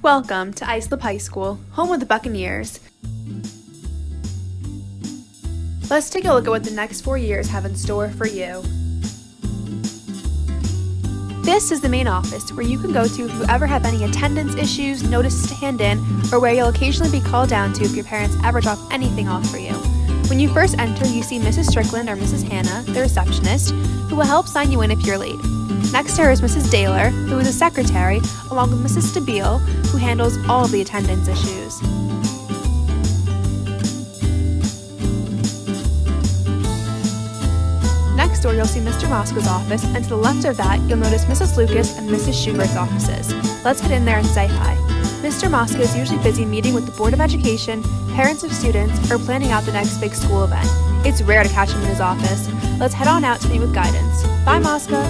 Welcome to Islip High School, home of the Buccaneers. Let's take a look at what the next 4 years have in store for you. This is the main office where you can go to if you ever have any attendance issues, notices to hand in, or where you'll occasionally be called down to if your parents ever drop anything off for you. When you first enter, you see Mrs. Strickland or Mrs. Hannah, the receptionist, who will help sign you in if you're late. Next to her is Mrs. Daler, who is a secretary, along with Mrs. Stabile, who handles all of the attendance issues. Next door, you'll see Mr. Mosco's office, and to the left of that, you'll notice Mrs. Lucas and Mrs. Schubert's offices. Let's head in there and say hi. Mr. Mosco is usually busy meeting with the Board of Education, parents of students, or planning out the next big school event. It's rare to catch him in his office. Let's head on out to meet with guidance. Bye, Mosco.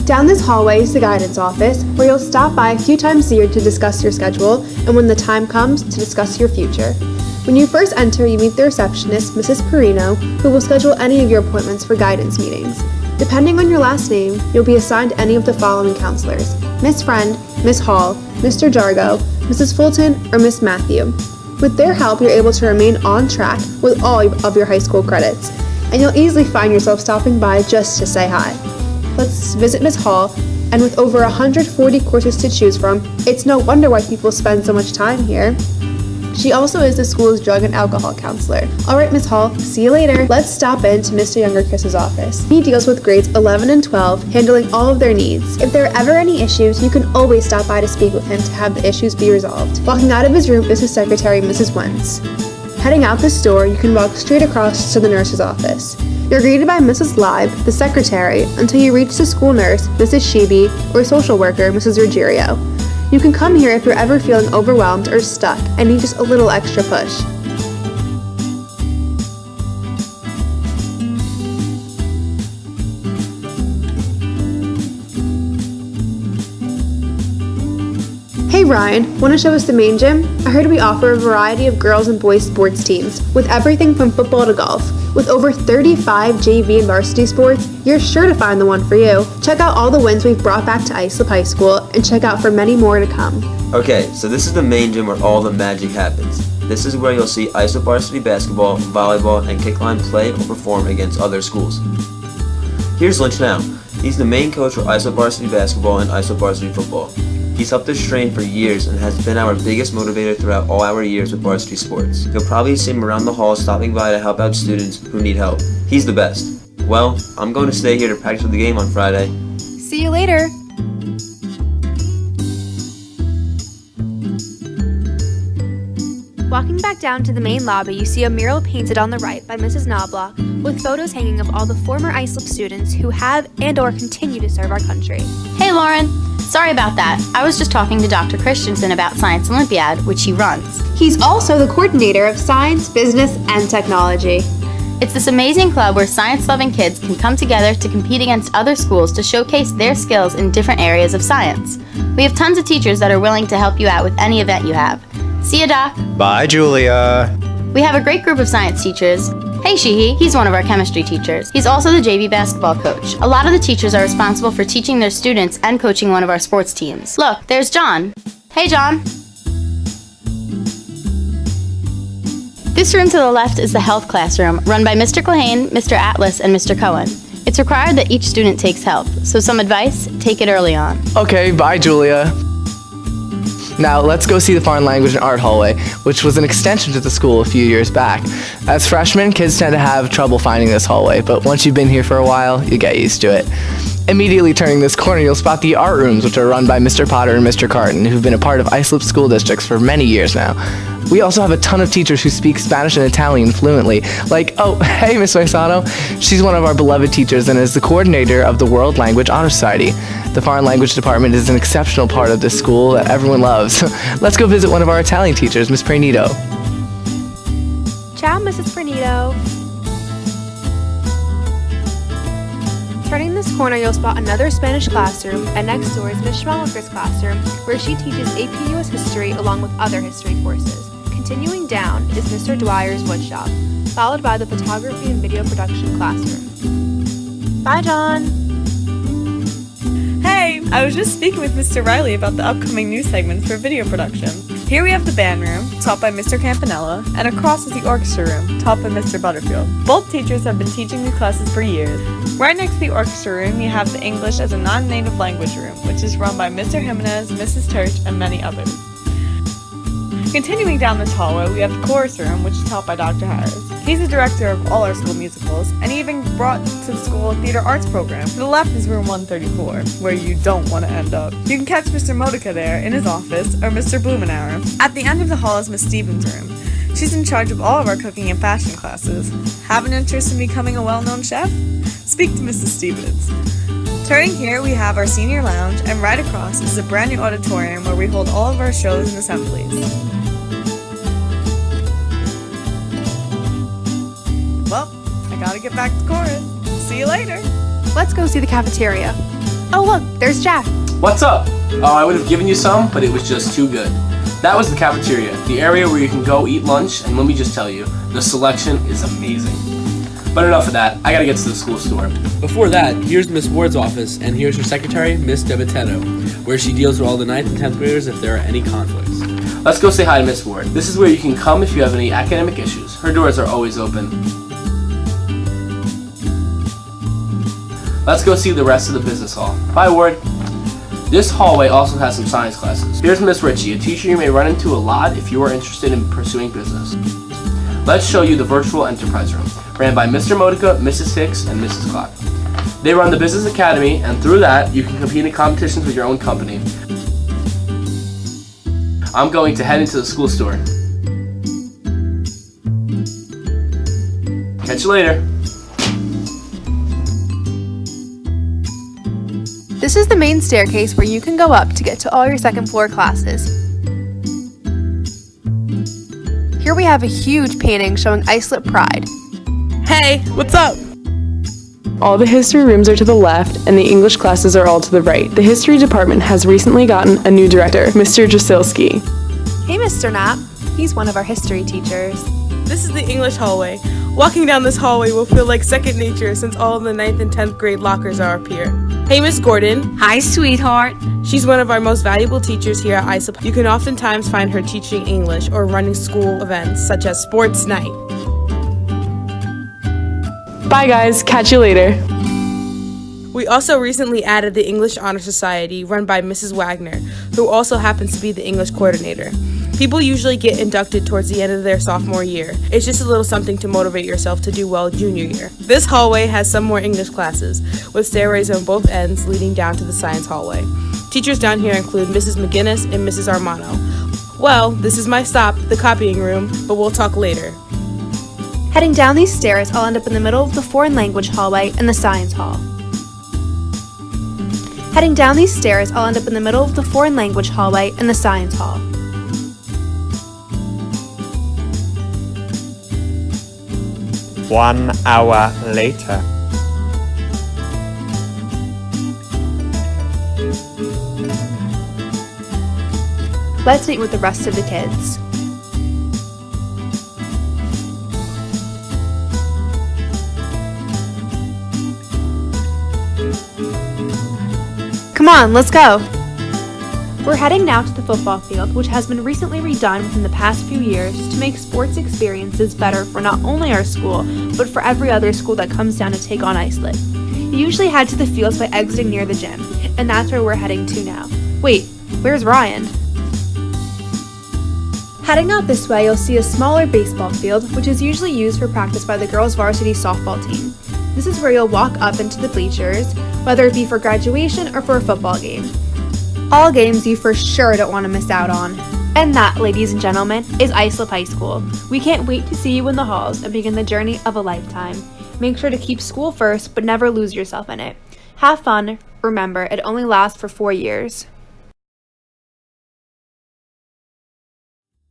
Down this hallway is the guidance office, where you'll stop by a few times a year to discuss your schedule, and when the time comes, to discuss your future. When you first enter, you meet the receptionist, Mrs. Perino, who will schedule any of your appointments for guidance meetings. Depending on your last name, you'll be assigned any of the following counselors: Miss Friend, Miss Hall, Mr. Jargo, Mrs. Fulton, or Miss Matthew. With their help, you're able to remain on track with all of your high school credits, and you'll easily find yourself stopping by just to say hi. Let's visit Miss Hall, and with over 140 courses to choose from, it's no wonder why people spend so much time here. She also is the school's drug and alcohol counselor. Alright, Miss Hall, see you later. Let's stop in to Mr. Younger-Chris's office. He deals with grades 11 and 12, handling all of their needs. If there are ever any issues, you can always stop by to speak with him to have the issues be resolved. Walking out of his room is his secretary, Mrs. Wentz. Heading out this door, you can walk straight across to the nurse's office. You're greeted by Mrs. Leib, the secretary, until you reach the school nurse, Mrs. Sheeby, or social worker, Mrs. Ruggiero. You can come here if you're ever feeling overwhelmed or stuck and need just a little extra push. Hey Ryan, want to show us the main gym? I heard we offer a variety of girls and boys sports teams, with everything from football to golf. With over 35 JV and varsity sports, you're sure to find the one for you. Check out all the wins we've brought back to Islip High School, and check out for many more to come. Okay, so this is the main gym where all the magic happens. This is where you'll see Islip varsity basketball, volleyball, and kickline play or perform against other schools. Here's Lynch now. He's the main coach for Islip varsity basketball and Islip varsity football. He's helped us train for years and has been our biggest motivator throughout all our years with varsity sports. You'll probably see him around the hall stopping by to help out students who need help. He's the best. Well, I'm going to stay here to practice for the game on Friday. See you later! Walking back down to the main lobby, you see a mural painted on the right by Mrs. Knobloch with photos hanging of all the former Islip students who have and or continue to serve our country. Hey Lauren! Sorry about that. I was just talking to Dr. Christensen about Science Olympiad, which he runs. He's also the coordinator of Science, Business, and Technology. It's this amazing club where science-loving kids can come together to compete against other schools to showcase their skills in different areas of science. We have tons of teachers that are willing to help you out with any event you have. See ya, Doc. Bye, Julia. We have a great group of science teachers. Hey Shihi, he's one of our chemistry teachers. He's also the JV basketball coach. A lot of the teachers are responsible for teaching their students and coaching one of our sports teams. Look, there's John. Hey John. This room to the left is the health classroom, run by Mr. Clahane, Mr. Atlas, and Mr. Cohen. It's required that each student takes health, so some advice, take it early on. Okay, bye, Julia. Now, let's go see the Foreign Language and Art hallway, which was an extension to the school a few years back. As freshmen, kids tend to have trouble finding this hallway, but once you've been here for a while, you get used to it. Immediately turning this corner, you'll spot the art rooms, which are run by Mr. Potter and Mr. Carton, who've been a part of Islip school districts for many years now. We also have a ton of teachers who speak Spanish and Italian fluently, like, oh, hey, Miss Maisano. She's one of our beloved teachers and is the coordinator of the World Language Honor Society. The Foreign Language Department is an exceptional part of this school that everyone loves. Let's go visit one of our Italian teachers, Miss Pranito. Ciao, Mrs. Pranito. Turning this corner, you'll spot another Spanish classroom, and next door is Miss Schmalker's classroom, where she teaches AP US History along with other history courses. Continuing down is Mr. Dwyer's woodshop, followed by the photography and video production classroom. Bye, John! Hey, I was just speaking with Mr. Riley about the upcoming new segments for video production. Here we have the band room, taught by Mr. Campanella, and across is the orchestra room, taught by Mr. Butterfield. Both teachers have been teaching these classes for years. Right next to the orchestra room, you have the English as a non-native language room, which is run by Mr. Jimenez, Mrs. Turch, and many others. Continuing down this hallway, we have the chorus room, which is taught by Dr. Harris. He's the director of all our school musicals, and he even brought to the school a theater arts program. To the left is room 134, where you don't want to end up. You can catch Mr. Modica there, in his office, or Mr. Blumenauer. At the end of the hall is Miss Stevens' room. She's in charge of all of our cooking and fashion classes. Have an interest in becoming a well-known chef? Speak to Mrs. Stevens. Turning here, we have our senior lounge, and right across is a brand new auditorium where we hold all of our shows and assemblies. Well, I gotta get back to chorus. See you later. Let's go see the cafeteria. Oh look, there's Jack. What's up? Oh, I would have given you some, but it was just too good. That was the cafeteria, the area where you can go eat lunch, and let me just tell you, the selection is amazing. But enough of that, I gotta get to the school store. Before that, here's Miss Ward's office, and here's her secretary, Miss Debatetto, where she deals with all the 9th and 10th graders if there are any conflicts. Let's go say hi to Miss Ward. This is where you can come if you have any academic issues. Her doors are always open. Let's go see the rest of the business hall. Bye, Ward. This hallway also has some science classes. Here's Miss Ritchie, a teacher you may run into a lot if you are interested in pursuing business. Let's show you the virtual enterprise room, ran by Mr. Modica, Mrs. Hicks, and Mrs. Clark. They run the business academy, and through that, you can compete in competitions with your own company. I'm going to head into the school store. Catch you later. This is the main staircase where you can go up to get to all your second floor classes. Here we have a huge painting showing Islip Pride. Hey, what's up? All the history rooms are to the left and the English classes are all to the right. The history department has recently gotten a new director, Mr. Jasilski. Hey, Mr. Knapp. He's one of our history teachers. This is the English hallway. Walking down this hallway will feel like second nature since all of the 9th and 10th grade lockers are up here. Hey, Miss Gordon. Hi, sweetheart. She's one of our most valuable teachers here at ISIP. You can oftentimes find her teaching English or running school events such as sports night. Bye guys, catch you later. We also recently added the English Honor Society run by Mrs. Wagner, who also happens to be the English coordinator. People usually get inducted towards the end of their sophomore year. It's just a little something to motivate yourself to do well junior year. This hallway has some more English classes, with stairways on both ends leading down to the science hallway. Teachers down here include Mrs. McGinnis and Mrs. Armano. Well, this is my stop, the copying room, but we'll talk later. Heading down these stairs, I'll end up in the middle of the foreign language hallway and the science hall. Heading down these stairs, I'll end up in the middle of the foreign language hallway and the science hall. One hour later. Let's meet with the rest of the kids. Come on, let's go! We're heading now to the football field, which has been recently redone within the past few years to make sports experiences better for not only our school, but for every other school that comes down to take on Islip. You usually head to the fields by exiting near the gym, and that's where we're heading to now. Wait, where's Ryan? Heading out this way, you'll see a smaller baseball field, which is usually used for practice by the girls' varsity softball team. This is where you'll walk up into the bleachers, whether it be for graduation or for a football game. All games you for sure don't want to miss out on. And that, ladies and gentlemen, is Islip High School. We can't wait to see you in the halls and begin the journey of a lifetime. Make sure to keep school first, but never lose yourself in it. Have fun. Remember, it only lasts for 4 years.